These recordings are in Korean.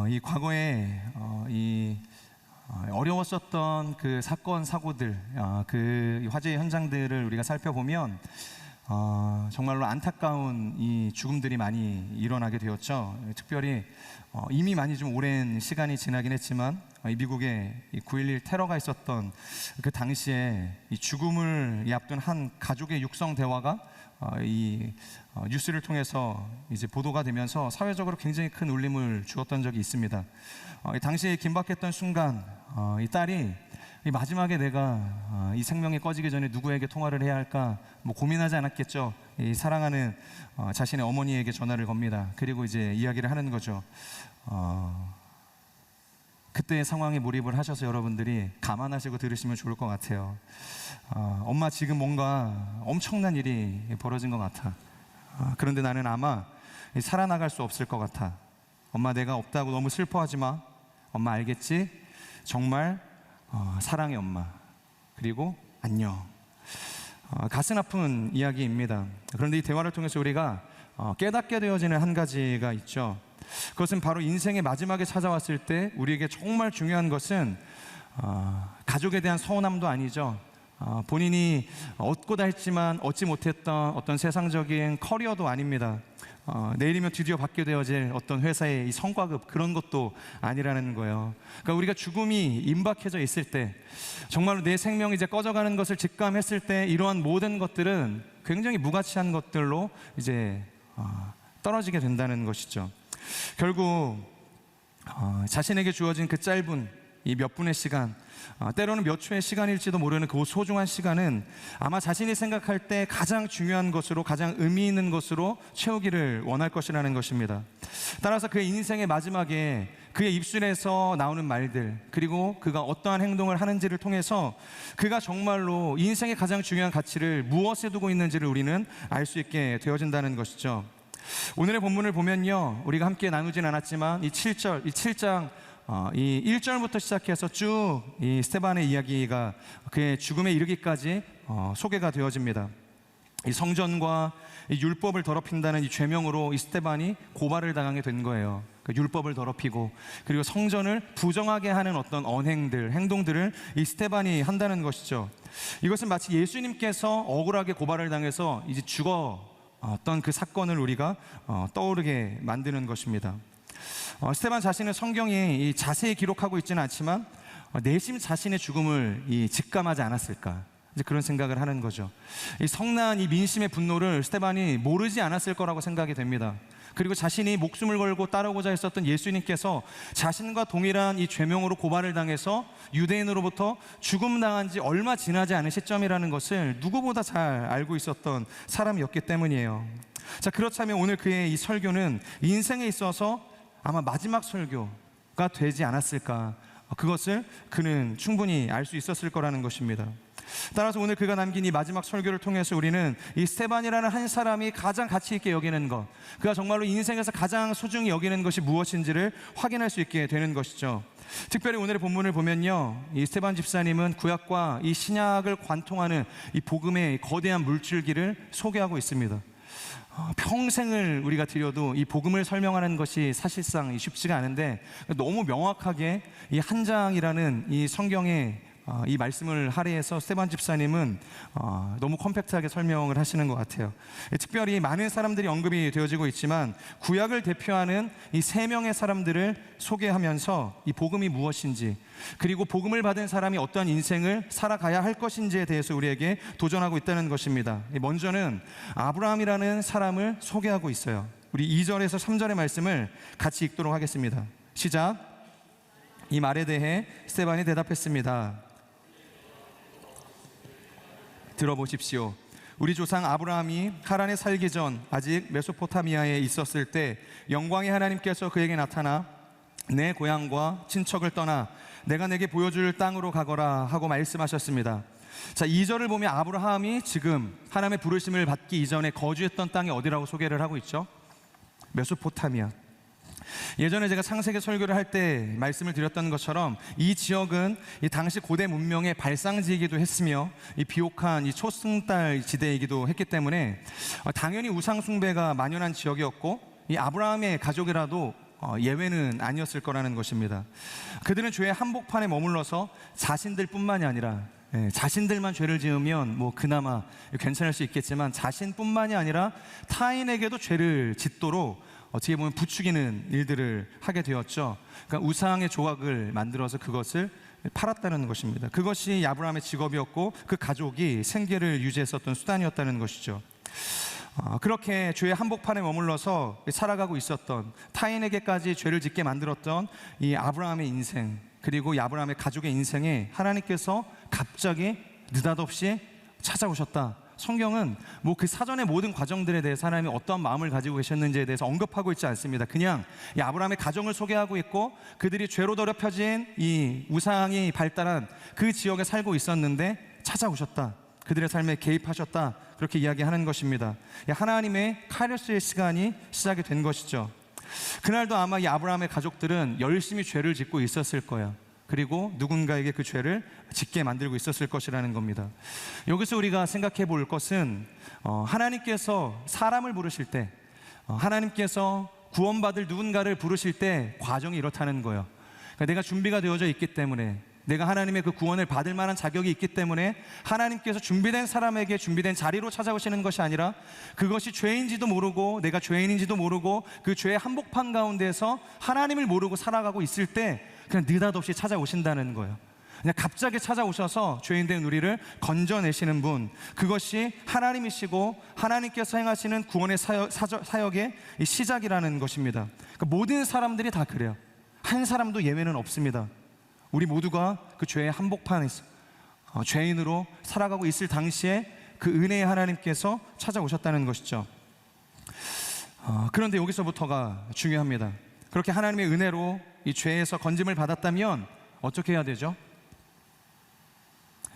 이 과거에 어려웠었던 그 사건 사고들, 그 화재의 현장들을 우리가 살펴보면 정말로 안타까운 이 죽음들이 많이 일어나게 되었죠. 특별히 이미 많이 좀 오랜 시간이 지나긴 했지만 이 미국의 9.11 테러가 있었던 그 당시에 이 죽음을 앞둔 한 가족의 육성 대화가 이 뉴스를 통해서 이제 보도가 되면서 사회적으로 굉장히 큰 울림을 주었던 적이 있습니다. 당시에 긴박했던 순간 이 딸이 이 마지막에 내가 이 생명이 꺼지기 전에 누구에게 통화를 해야 할까 뭐 고민하지 않았겠죠. 이 사랑하는 자신의 어머니에게 전화를 겁니다. 그리고 이제 이야기를 하는 거죠. 그때의 상황에 몰입을 하셔서 여러분들이 감안하시고 들으시면 좋을 것 같아요. 엄마, 지금 뭔가 엄청난 일이 벌어진 것 같아. 그런데 나는 아마 살아나갈 수 없을 것 같아. 엄마, 내가 없다고 너무 슬퍼하지 마. 엄마, 알겠지? 정말 사랑해 엄마. 그리고 안녕. 가슴 아픈 이야기입니다. 그런데 이 대화를 통해서 우리가 깨닫게 되어지는 한 가지가 있죠. 그것은 바로 인생의 마지막에 찾아왔을 때 우리에게 정말 중요한 것은 가족에 대한 서운함도 아니죠. 본인이 얻고자 했지만 얻지 못했던 어떤 세상적인 커리어도 아닙니다. 내일이면 드디어 받게 되어질 어떤 회사의 이 성과급, 그런 것도 아니라는 거예요. 그러니까 우리가 죽음이 임박해져 있을 때, 정말로 내 생명이 이제 꺼져가는 것을 직감했을 때, 이러한 모든 것들은 굉장히 무가치한 것들로 이제 떨어지게 된다는 것이죠. 결국 자신에게 주어진 그 짧은 이 몇 분의 시간, 때로는 몇 초의 시간일지도 모르는 그 소중한 시간은 아마 자신이 생각할 때 가장 중요한 것으로, 가장 의미 있는 것으로 채우기를 원할 것이라는 것입니다. 따라서 그의 인생의 마지막에 그의 입술에서 나오는 말들, 그리고 그가 어떠한 행동을 하는지를 통해서 그가 정말로 인생의 가장 중요한 가치를 무엇에 두고 있는지를 우리는 알 수 있게 되어진다는 것이죠. 오늘의 본문을 보면요, 우리가 함께 나누진 않았지만 이 7장 이 1절부터 시작해서 쭉 이 스데반의 이야기가 그의 죽음에 이르기까지 소개가 되어집니다. 이 성전과 이 율법을 더럽힌다는 이 죄명으로 이 스데반이 고발을 당하게 된 거예요. 그 율법을 더럽히고 그리고 성전을 부정하게 하는 어떤 언행들, 행동들을 이 스데반이 한다는 것이죠. 이것은 마치 예수님께서 억울하게 고발을 당해서 이제 죽었던 그 사건을 우리가 떠오르게 만드는 것입니다. 스데반 자신은 성경이 자세히 기록하고 있지는 않지만 내심 자신의 죽음을 직감하지 않았을까, 이제 그런 생각을 하는 거죠. 이 성난 이 민심의 분노를 스데반이 모르지 않았을 거라고 생각이 됩니다. 그리고 자신이 목숨을 걸고 따르고자 했었던 예수님께서 자신과 동일한 이 죄명으로 고발을 당해서 유대인으로부터 죽음당한 지 얼마 지나지 않은 시점이라는 것을 누구보다 잘 알고 있었던 사람이었기 때문이에요. 자, 그렇다면 오늘 그의 이 설교는 인생에 있어서 아마 마지막 설교가 되지 않았을까, 그것을 그는 충분히 알 수 있었을 거라는 것입니다. 따라서 오늘 그가 남긴 이 마지막 설교를 통해서 우리는 이 스데반이라는 한 사람이 가장 가치 있게 여기는 것, 그가 정말로 인생에서 가장 소중히 여기는 것이 무엇인지를 확인할 수 있게 되는 것이죠. 특별히 오늘의 본문을 보면요, 이 스데반 집사님은 구약과 이 신약을 관통하는 이 복음의 거대한 물줄기를 소개하고 있습니다. 평생을 우리가 들여도 이 복음을 설명하는 것이 사실상 쉽지가 않은데, 너무 명확하게 이 한 장이라는 이 성경의 이 말씀을 할애해서 스데반 집사님은 너무 컴팩트하게 설명을 하시는 것 같아요. 특별히 많은 사람들이 언급이 되어지고 있지만 구약을 대표하는 이 3명의 사람들을 소개하면서 이 복음이 무엇인지, 그리고 복음을 받은 사람이 어떠한 인생을 살아가야 할 것인지에 대해서 우리에게 도전하고 있다는 것입니다. 먼저는 아브라함이라는 사람을 소개하고 있어요. 우리 2절에서 3절의 말씀을 같이 읽도록 하겠습니다. 시작. 이 말에 대해 스데반이 대답했습니다. 들어보십시오. 우리 조상 아브라함이 하란에 살기 전 아직 메소포타미아에 있었을 때 영광의 하나님께서 그에게 나타나 내 고향과 친척을 떠나 내가 내게 보여줄 땅으로 가거라 하고 말씀하셨습니다. 자, 2절을 보면 아브라함이 지금 하나님의 부르심을 받기 이전에 거주했던 땅이 어디라고 소개를 하고 있죠? 메소포타미아. 예전에 제가 창세기 설교를 할 때 말씀을 드렸던 것처럼 이 지역은 이 당시 고대 문명의 발상지이기도 했으며 이 비옥한 이 초승달 지대이기도 했기 때문에 당연히 우상 숭배가 만연한 지역이었고, 이 아브라함의 가족이라도 예외는 아니었을 거라는 것입니다. 그들은 죄의 한복판에 머물러서 자신들뿐만이 아니라 자신들만 죄를 지으면 뭐 그나마 괜찮을 수 있겠지만 자신뿐만이 아니라 타인에게도 죄를 짓도록 어떻게 보면 부추기는 일들을 하게 되었죠. 그러니까 우상의 조각을 만들어서 그것을 팔았다는 것입니다. 그것이 아브라함의 직업이었고 그 가족이 생계를 유지했었던 수단이었다는 것이죠. 그렇게 죄의 한복판에 머물러서 살아가고 있었던, 타인에게까지 죄를 짓게 만들었던 이 아브라함의 인생, 그리고 이 아브라함의 가족의 인생에 하나님께서 갑자기 느닷없이 찾아오셨다. 성경은 뭐 그 사전의 모든 과정들에 대해서 하나님이 어떠한 마음을 가지고 계셨는지에 대해서 언급하고 있지 않습니다. 그냥 이 아브라함의 가정을 소개하고 있고, 그들이 죄로 더럽혀진 이 우상이 발달한 그 지역에 살고 있었는데 찾아오셨다, 그들의 삶에 개입하셨다, 그렇게 이야기하는 것입니다. 하나님의 카이로스의 시간이 시작이 된 것이죠. 그날도 아마 이 아브라함의 가족들은 열심히 죄를 짓고 있었을 거예요. 그리고 누군가에게 그 죄를 짓게 만들고 있었을 것이라는 겁니다. 여기서 우리가 생각해 볼 것은 하나님께서 사람을 부르실 때, 하나님께서 구원받을 누군가를 부르실 때 과정이 이렇다는 거예요. 그러니까 내가 준비가 되어져 있기 때문에, 내가 하나님의 그 구원을 받을 만한 자격이 있기 때문에 하나님께서 준비된 사람에게 준비된 자리로 찾아오시는 것이 아니라, 그것이 죄인지도 모르고 내가 죄인인지도 모르고 그 죄의 한복판 가운데서 하나님을 모르고 살아가고 있을 때 그냥 느닷없이 찾아오신다는 거예요. 그냥 갑자기 찾아오셔서 죄인된 우리를 건져내시는 분, 그것이 하나님이시고 하나님께서 행하시는 구원의 사역의 시작이라는 것입니다. 그러니까 모든 사람들이 다 그래요. 한 사람도 예외는 없습니다. 우리 모두가 그 죄의 한복판에서 죄인으로 살아가고 있을 당시에 그 은혜의 하나님께서 찾아오셨다는 것이죠. 그런데 여기서부터가 중요합니다. 그렇게 하나님의 은혜로 이 죄에서 건짐을 받았다면 어떻게 해야 되죠?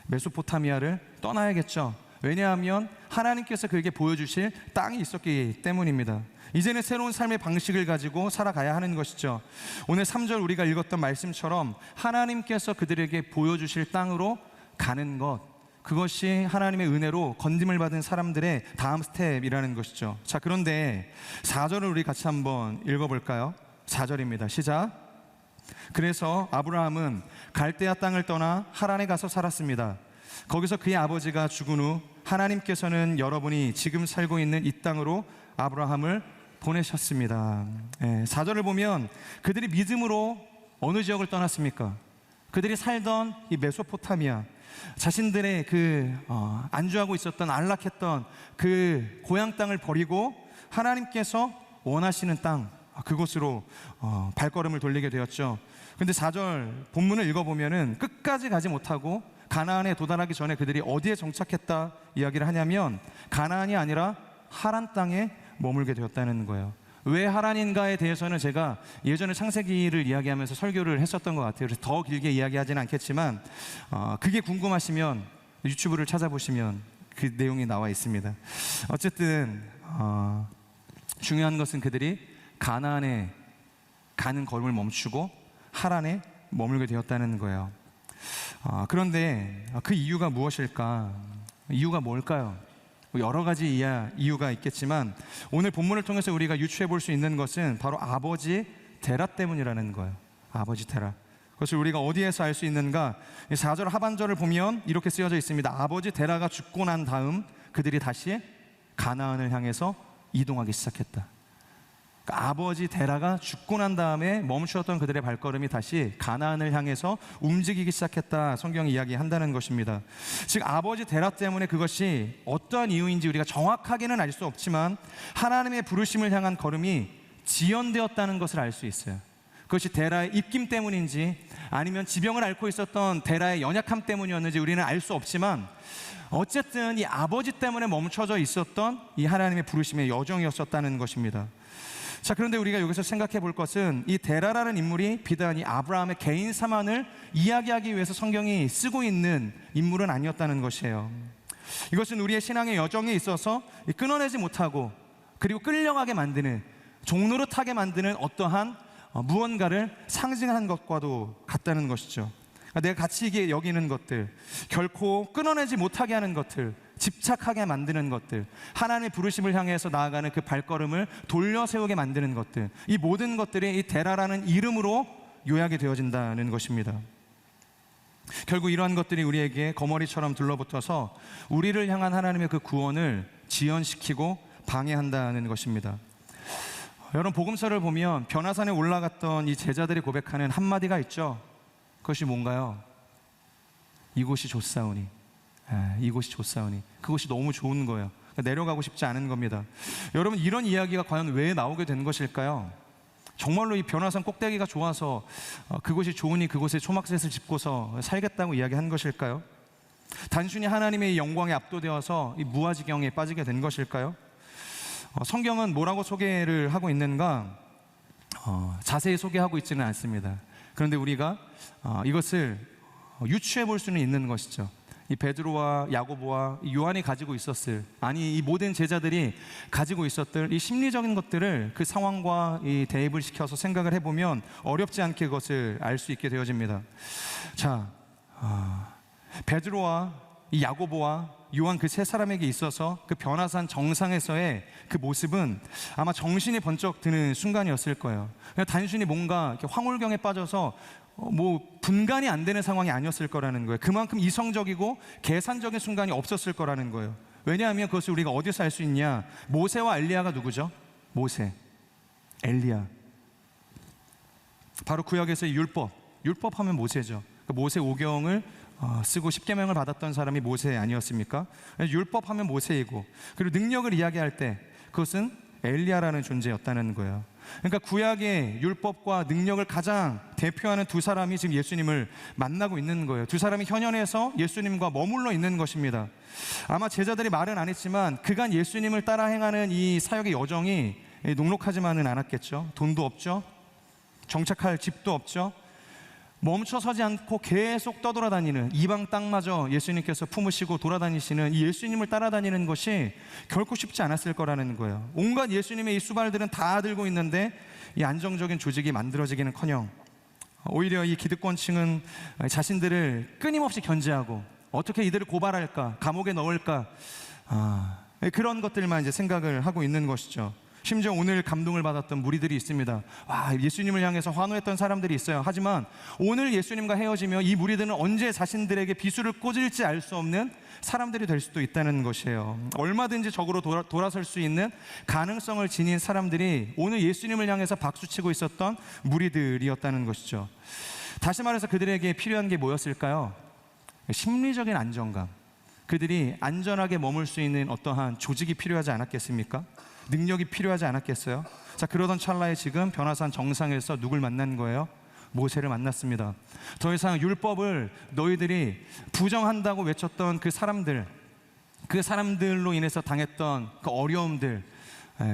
메소포타미아를 떠나야겠죠. 왜냐하면 하나님께서 그에게 보여주실 땅이 있었기 때문입니다. 이제는 새로운 삶의 방식을 가지고 살아가야 하는 것이죠. 오늘 3절 우리가 읽었던 말씀처럼 하나님께서 그들에게 보여주실 땅으로 가는 것, 그것이 하나님의 은혜로 건짐을 받은 사람들의 다음 스텝이라는 것이죠. 자, 그런데 4절을 우리 같이 한번 읽어볼까요? 4절입니다. 시작. 그래서 아브라함은 갈대아 땅을 떠나 하란에 가서 살았습니다. 거기서 그의 아버지가 죽은 후 하나님께서는 여러분이 지금 살고 있는 이 땅으로 아브라함을 보내셨습니다. 4절을 보면 그들이 믿음으로 어느 지역을 떠났습니까? 그들이 살던 이 메소포타미아, 자신들의 그 안주하고 있었던 안락했던 그 고향 땅을 버리고 하나님께서 원하시는 땅, 그곳으로 발걸음을 돌리게 되었죠. 그런데 4절 본문을 읽어보면은 끝까지 가지 못하고 가나안에 도달하기 전에 그들이 어디에 정착했다 이야기를 하냐면, 가나안이 아니라 하란 땅에 머물게 되었다는 거예요. 왜 하란인가에 대해서는 제가 예전에 창세기를 이야기하면서 설교를 했었던 것 같아요. 그래서 더 길게 이야기하지는 않겠지만 그게 궁금하시면 유튜브를 찾아보시면 그 내용이 나와 있습니다. 어쨌든 중요한 것은 그들이 가나안에 가는 걸음을 멈추고 하란에 머물게 되었다는 거예요. 그런데 그 이유가 무엇일까? 이유가 뭘까요? 여러 가지 이유가 있겠지만 오늘 본문을 통해서 우리가 유추해 볼 수 있는 것은 바로 아버지 데라 때문이라는 거예요. 아버지 데라. 그것을 우리가 어디에서 알 수 있는가? 4절 하반절을 보면 이렇게 쓰여져 있습니다. 아버지 데라가 죽고 난 다음 그들이 다시 가나안을 향해서 이동하기 시작했다. 그러니까 아버지 데라가 죽고 난 다음에 멈추었던 그들의 발걸음이 다시 가나안을 향해서 움직이기 시작했다, 성경이 이야기한다는 것입니다. 즉 아버지 데라 때문에, 그것이 어떠한 이유인지 우리가 정확하게는 알 수 없지만 하나님의 부르심을 향한 걸음이 지연되었다는 것을 알 수 있어요. 그것이 데라의 입김 때문인지 아니면 지병을 앓고 있었던 데라의 연약함 때문이었는지 우리는 알 수 없지만, 어쨌든 이 아버지 때문에 멈춰져 있었던 이 하나님의 부르심의 여정이었었다는 것입니다. 자, 그런데 우리가 여기서 생각해 볼 것은 이 데라라는 인물이 비단 이 아브라함의 개인 사만을 이야기하기 위해서 성경이 쓰고 있는 인물은 아니었다는 것이에요. 이것은 우리의 신앙의 여정에 있어서 끊어내지 못하고 그리고 끌려가게 만드는, 종노릇하게 만드는 어떠한 무언가를 상징한 것과도 같다는 것이죠. 내가 가치 있게 여기는 것들, 결코 끊어내지 못하게 하는 것들, 집착하게 만드는 것들, 하나님의 부르심을 향해서 나아가는 그 발걸음을 돌려 세우게 만드는 것들, 이 모든 것들이 이 데라라는 이름으로 요약이 되어진다는 것입니다. 결국 이러한 것들이 우리에게 거머리처럼 둘러붙어서 우리를 향한 하나님의 그 구원을 지연시키고 방해한다는 것입니다. 여러분, 복음서를 보면 변화산에 올라갔던 이 제자들이 고백하는 한마디가 있죠. 그것이 뭔가요? 이곳이 좋사오니. 이곳이 좋사오니. 그곳이 너무 좋은 거예요. 내려가고 싶지 않은 겁니다. 여러분, 이런 이야기가 과연 왜 나오게 된 것일까요? 정말로 이 변화산 꼭대기가 좋아서 그곳이 좋으니 그곳에 초막셋을 짚고서 살겠다고 이야기한 것일까요? 단순히 하나님의 영광에 압도되어서 이 무아지경에 빠지게 된 것일까요? 성경은 뭐라고 소개를 하고 있는가? 자세히 소개하고 있지는 않습니다. 그런데 우리가 이것을 유추해 볼 수는 있는 것이죠. 이 베드로와 야고보와 요한이 가지고 있었을, 아니 이 모든 제자들이 가지고 있었던 이 심리적인 것들을 그 상황과 이 대입을 시켜서 생각을 해보면 어렵지 않게 그것을 알 수 있게 되어집니다. 자, 베드로와 이 야고보와 요한 그 세 사람에게 있어서 그 변화산 정상에서의 그 모습은 아마 정신이 번쩍 드는 순간이었을 거예요. 그냥 단순히 뭔가 이렇게 황홀경에 빠져서 분간이 안 되는 상황이 아니었을 거라는 거예요. 그만큼 이성적이고 계산적인 순간이 없었을 거라는 거예요. 왜냐하면 그것을 우리가 어디서 알 수 있냐? 모세와 엘리야가 누구죠? 모세, 엘리야. 바로 구약에서의 율법 하면 모세죠. 모세 오경을 쓰고 십계명을 받았던 사람이 모세 아니었습니까? 율법 하면 모세이고, 그리고 능력을 이야기할 때 그것은 엘리야라는 존재였다는 거예요. 그러니까 구약의 율법과 능력을 가장 대표하는 두 사람이 지금 예수님을 만나고 있는 거예요. 두 사람이 현현에서 예수님과 머물러 있는 것입니다. 아마 제자들이 말은 안 했지만 그간 예수님을 따라 행하는 이 사역의 여정이 녹록하지만은 않았겠죠. 돈도 없죠. 정착할 집도 없죠. 멈춰서지 않고 계속 떠돌아다니는, 이방 땅마저 예수님께서 품으시고 돌아다니시는 이 예수님을 따라다니는 것이 결코 쉽지 않았을 거라는 거예요. 온갖 예수님의 이 수발들은 다 들고 있는데 이 안정적인 조직이 만들어지기는커녕 오히려 이 기득권층은 자신들을 끊임없이 견제하고 어떻게 이들을 고발할까, 감옥에 넣을까, 그런 것들만 이제 생각을 하고 있는 것이죠. 심지어 오늘 감동을 받았던 무리들이 있습니다. 와, 예수님을 향해서 환호했던 사람들이 있어요. 하지만 오늘 예수님과 헤어지며 이 무리들은 언제 자신들에게 비수를 꽂을지 알 수 없는 사람들이 될 수도 있다는 것이에요. 얼마든지 적으로 돌아설 수 있는 가능성을 지닌 사람들이 오늘 예수님을 향해서 박수치고 있었던 무리들이었다는 것이죠. 다시 말해서 그들에게 필요한 게 뭐였을까요? 심리적인 안정감. 그들이 안전하게 머물 수 있는 어떠한 조직이 필요하지 않았겠습니까? 능력이 필요하지 않았겠어요? 자, 그러던 찰나에 지금 변화산 정상에서 누굴 만난 거예요? 모세를 만났습니다. 더 이상 율법을 너희들이 부정한다고 외쳤던 그 사람들로 인해서 당했던 그 어려움들,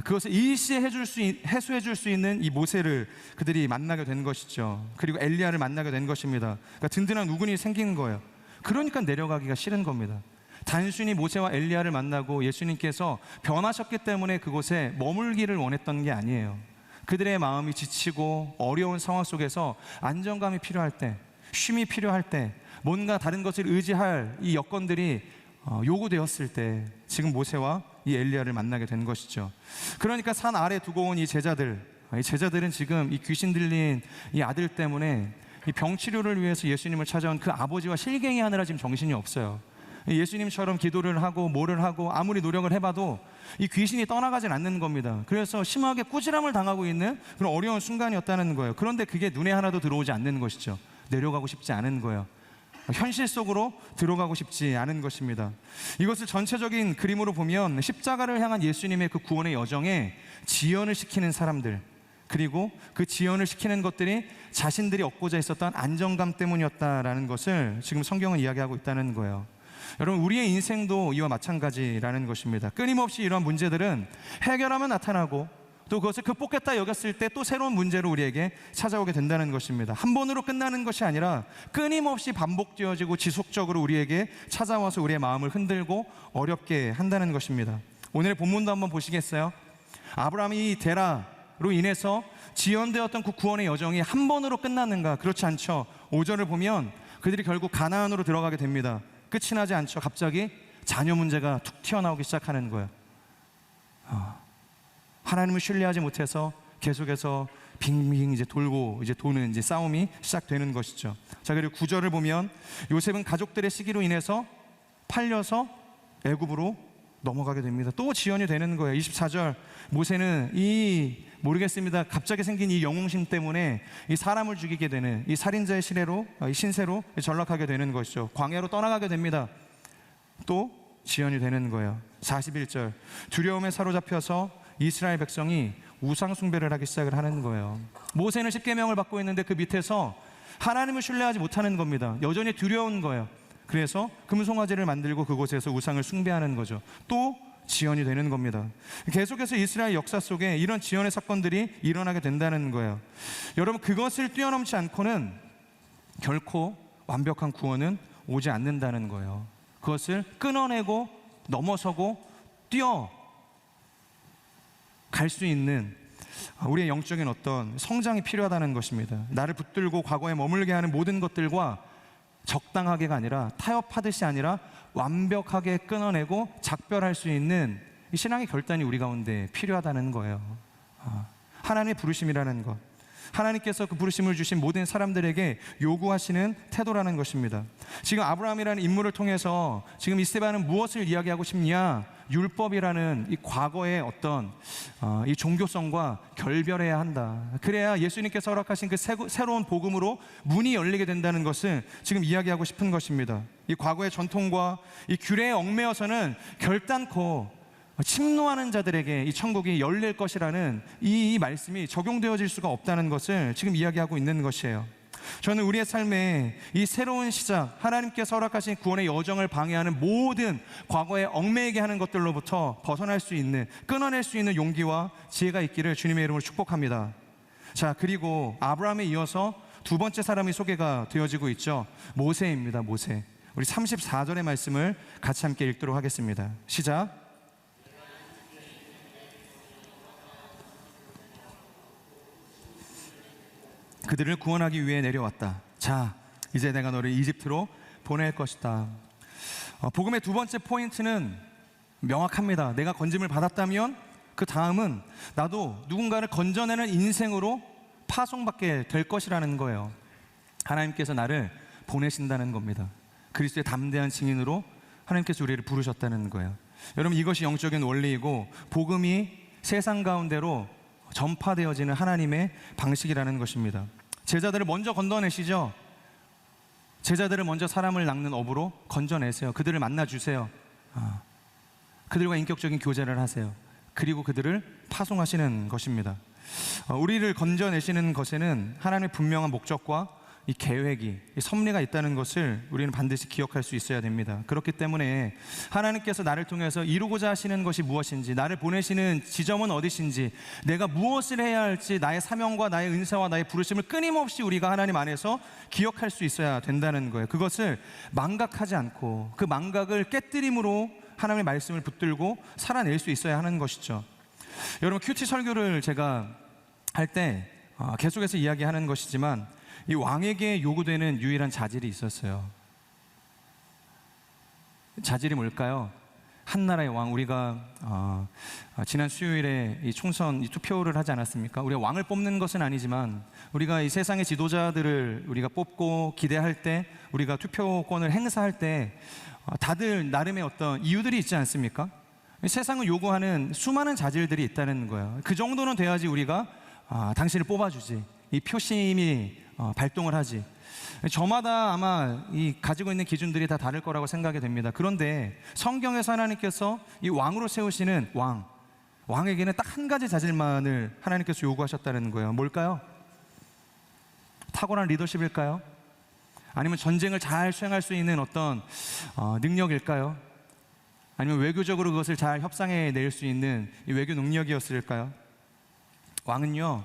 그것을 일시에 해소해 줄 수 있는 이 모세를 그들이 만나게 된 것이죠. 그리고 엘리야를 만나게 된 것입니다. 그러니까 든든한 우군이 생긴 거예요. 그러니까 내려가기가 싫은 겁니다. 단순히 모세와 엘리야를 만나고 예수님께서 변하셨기 때문에 그곳에 머물기를 원했던 게 아니에요. 그들의 마음이 지치고 어려운 상황 속에서 안정감이 필요할 때, 쉼이 필요할 때, 뭔가 다른 것을 의지할 이 여건들이 요구되었을 때 지금 모세와 이 엘리야를 만나게 된 것이죠. 그러니까 산 아래 두고 온 이 제자들은 지금 이 귀신 들린 이 아들 때문에 이 병치료를 위해서 예수님을 찾아온 그 아버지와 실갱이 하느라 지금 정신이 없어요. 예수님처럼 기도를 하고 뭐를 하고 아무리 노력을 해봐도 이 귀신이 떠나가진 않는 겁니다. 그래서 심하게 꾸지람을 당하고 있는 그런 어려운 순간이었다는 거예요. 그런데 그게 눈에 하나도 들어오지 않는 것이죠. 내려가고 싶지 않은 거예요. 현실 속으로 들어가고 싶지 않은 것입니다. 이것을 전체적인 그림으로 보면 십자가를 향한 예수님의 그 구원의 여정에 지연을 시키는 사람들, 그리고 그 지연을 시키는 것들이 자신들이 얻고자 했었던 안정감 때문이었다라는 것을 지금 성경은 이야기하고 있다는 거예요. 여러분, 우리의 인생도 이와 마찬가지라는 것입니다. 끊임없이 이러한 문제들은 해결하면 나타나고 또 그것을 극복했다 여겼을 때 또 새로운 문제로 우리에게 찾아오게 된다는 것입니다. 한 번으로 끝나는 것이 아니라 끊임없이 반복되어지고 지속적으로 우리에게 찾아와서 우리의 마음을 흔들고 어렵게 한다는 것입니다. 오늘의 본문도 한번 보시겠어요? 아브라함이 이 데라로 인해서 지연되었던 그 구원의 여정이 한 번으로 끝났는가? 그렇지 않죠. 5절을 보면 그들이 결국 가나안으로 들어가게 됩니다. 끝이 나지 않죠. 갑자기 자녀 문제가 툭 튀어나오기 시작하는 거예요. 하나님을 신뢰하지 못해서 계속해서 빙빙 이제 돌고 이제 도는 이제 싸움이 시작되는 것이죠. 자, 그리고 9절을 보면 요셉은 가족들의 시기로 인해서 팔려서 애굽으로 넘어가게 됩니다. 또 지연이 되는 거예요. 24절, 모세는 모르겠습니다, 갑자기 생긴 이 영웅심 때문에 이 사람을 죽이게 되는 이 살인자의 신세로 전락하게 되는 것이죠. 광야로 떠나가게 됩니다. 또 지연이 되는 거예요. 41절, 두려움에 사로잡혀서 이스라엘 백성이 우상 숭배를 하기 시작을 하는 거예요. 모세는 십계명을 받고 있는데 그 밑에서 하나님을 신뢰하지 못하는 겁니다. 여전히 두려운 거예요. 그래서 금송아지를 만들고 그곳에서 우상을 숭배하는 거죠. 또 지연이 되는 겁니다. 계속해서 이스라엘 역사 속에 이런 지연의 사건들이 일어나게 된다는 거예요. 여러분, 그것을 뛰어넘지 않고는 결코 완벽한 구원은 오지 않는다는 거예요. 그것을 끊어내고 넘어서고 갈 수 있는 우리의 영적인 어떤 성장이 필요하다는 것입니다. 나를 붙들고 과거에 머물게 하는 모든 것들과 적당하게가 아니라, 타협하듯이 아니라 완벽하게 끊어내고 작별할 수 있는 이 신앙의 결단이 우리 가운데 필요하다는 거예요. 하나님의 부르심이라는 것, 하나님께서 그 부르심을 주신 모든 사람들에게 요구하시는 태도라는 것입니다. 지금 아브라함이라는 인물을 통해서 지금 이스테반은 무엇을 이야기하고 싶냐? 율법이라는 이 과거의 어떤 이 종교성과 결별해야 한다. 그래야 예수님께서 허락하신 그 새로운 복음으로 문이 열리게 된다는 것을 지금 이야기하고 싶은 것입니다. 이 과거의 전통과 이 규례에 얽매여서는 결단코 침노하는 자들에게 이 천국이 열릴 것이라는 이 말씀이 적용되어질 수가 없다는 것을 지금 이야기하고 있는 것이에요. 저는 우리의 삶에 이 새로운 시작, 하나님께서 허락하신 구원의 여정을 방해하는 모든 과거에 얽매이게 하는 것들로부터 벗어날 수 있는, 끊어낼 수 있는 용기와 지혜가 있기를 주님의 이름으로 축복합니다. 자, 그리고 아브라함에 이어서 두 번째 사람이 소개가 되어지고 있죠. 모세입니다. 모세. 우리 34절의 말씀을 같이 함께 읽도록 하겠습니다. 시작. 그들을 구원하기 위해 내려왔다. 자, 이제 내가 너를 이집트로 보낼 것이다. 복음의 두 번째 포인트는 명확합니다. 내가 건짐을 받았다면 그 다음은 나도 누군가를 건져내는 인생으로 파송받게 될 것이라는 거예요. 하나님께서 나를 보내신다는 겁니다. 그리스도의 담대한 증인으로 하나님께서 우리를 부르셨다는 거예요. 여러분, 이것이 영적인 원리이고 복음이 세상 가운데로 전파되어지는 하나님의 방식이라는 것입니다. 제자들을 먼저 건져내시죠. 제자들을 먼저 사람을 낚는 어부로 건져내세요. 그들을 만나주세요. 그들과 인격적인 교제를 하세요. 그리고 그들을 파송하시는 것입니다. 우리를 건져내시는 것에는 하나님의 분명한 목적과 이 계획이, 이 섭리가 있다는 것을 우리는 반드시 기억할 수 있어야 됩니다. 그렇기 때문에 하나님께서 나를 통해서 이루고자 하시는 것이 무엇인지, 나를 보내시는 지점은 어디신지, 내가 무엇을 해야 할지, 나의 사명과 나의 은사와 나의 부르심을 끊임없이 우리가 하나님 안에서 기억할 수 있어야 된다는 거예요. 그것을 망각하지 않고 그 망각을 깨뜨림으로 하나님의 말씀을 붙들고 살아낼 수 있어야 하는 것이죠. 여러분, 큐티 설교를 제가 할 때 계속해서 이야기하는 것이지만 이 왕에게 요구되는 유일한 자질이 있었어요. 자질이 뭘까요? 한 나라의 왕, 우리가 지난 수요일에 이 총선 투표를 하지 않았습니까? 우리가 왕을 뽑는 것은 아니지만 우리가 이 세상의 지도자들을 우리가 뽑고 기대할 때, 우리가 투표권을 행사할 때 다들 나름의 어떤 이유들이 있지 않습니까? 세상을 요구하는 수많은 자질들이 있다는 거예요. 그 정도는 돼야지 우리가 당신을 뽑아주지, 이 표심이 발동을 하지. 저마다 아마 이 가지고 있는 기준들이 다 다를 거라고 생각이 됩니다. 그런데 성경에서 하나님께서 이 왕으로 세우시는 왕에게는 딱 한 가지 자질만을 하나님께서 요구하셨다는 거예요. 뭘까요? 탁월한 리더십일까요? 아니면 전쟁을 잘 수행할 수 있는 어떤 능력일까요? 아니면 외교적으로 그것을 잘 협상해 낼 수 있는 이 외교 능력이었을까요? 왕은요,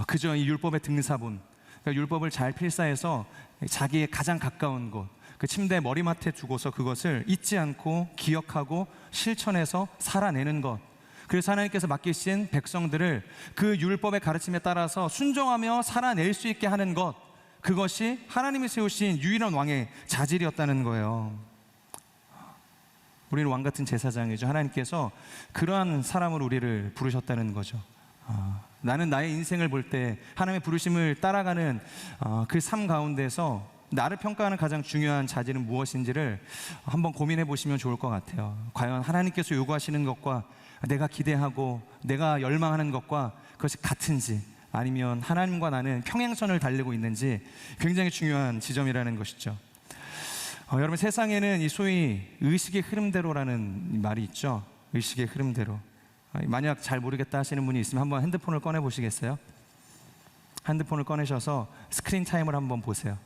그저 이 율법의 등사본, 그러니까 율법을 잘 필사해서 자기의 가장 가까운 곳, 그 침대 머리맡에 두고서 그것을 잊지 않고 기억하고 실천해서 살아내는 것. 그래서 하나님께서 맡기신 백성들을 그 율법의 가르침에 따라서 순종하며 살아낼 수 있게 하는 것, 그것이 하나님이 세우신 유일한 왕의 자질이었다는 거예요. 우리는 왕 같은 제사장이죠. 하나님께서 그러한 사람으로 우리를 부르셨다는 거죠. 나는 나의 인생을 볼 때 하나님의 부르심을 따라가는 그 삶 가운데서 나를 평가하는 가장 중요한 자질은 무엇인지를 한번 고민해 보시면 좋을 것 같아요. 과연 하나님께서 요구하시는 것과 내가 기대하고 내가 열망하는 것과 그것이 같은지, 아니면 하나님과 나는 평행선을 달리고 있는지 굉장히 중요한 지점이라는 것이죠. 여러분, 세상에는 이 소위 의식의 흐름대로라는 말이 있죠. 의식의 흐름대로. 만약 잘 모르겠다 하시는 분이 있으면 한번 핸드폰을 꺼내 보시겠어요? 핸드폰을 꺼내셔서 스크린 타임을 한번 보세요.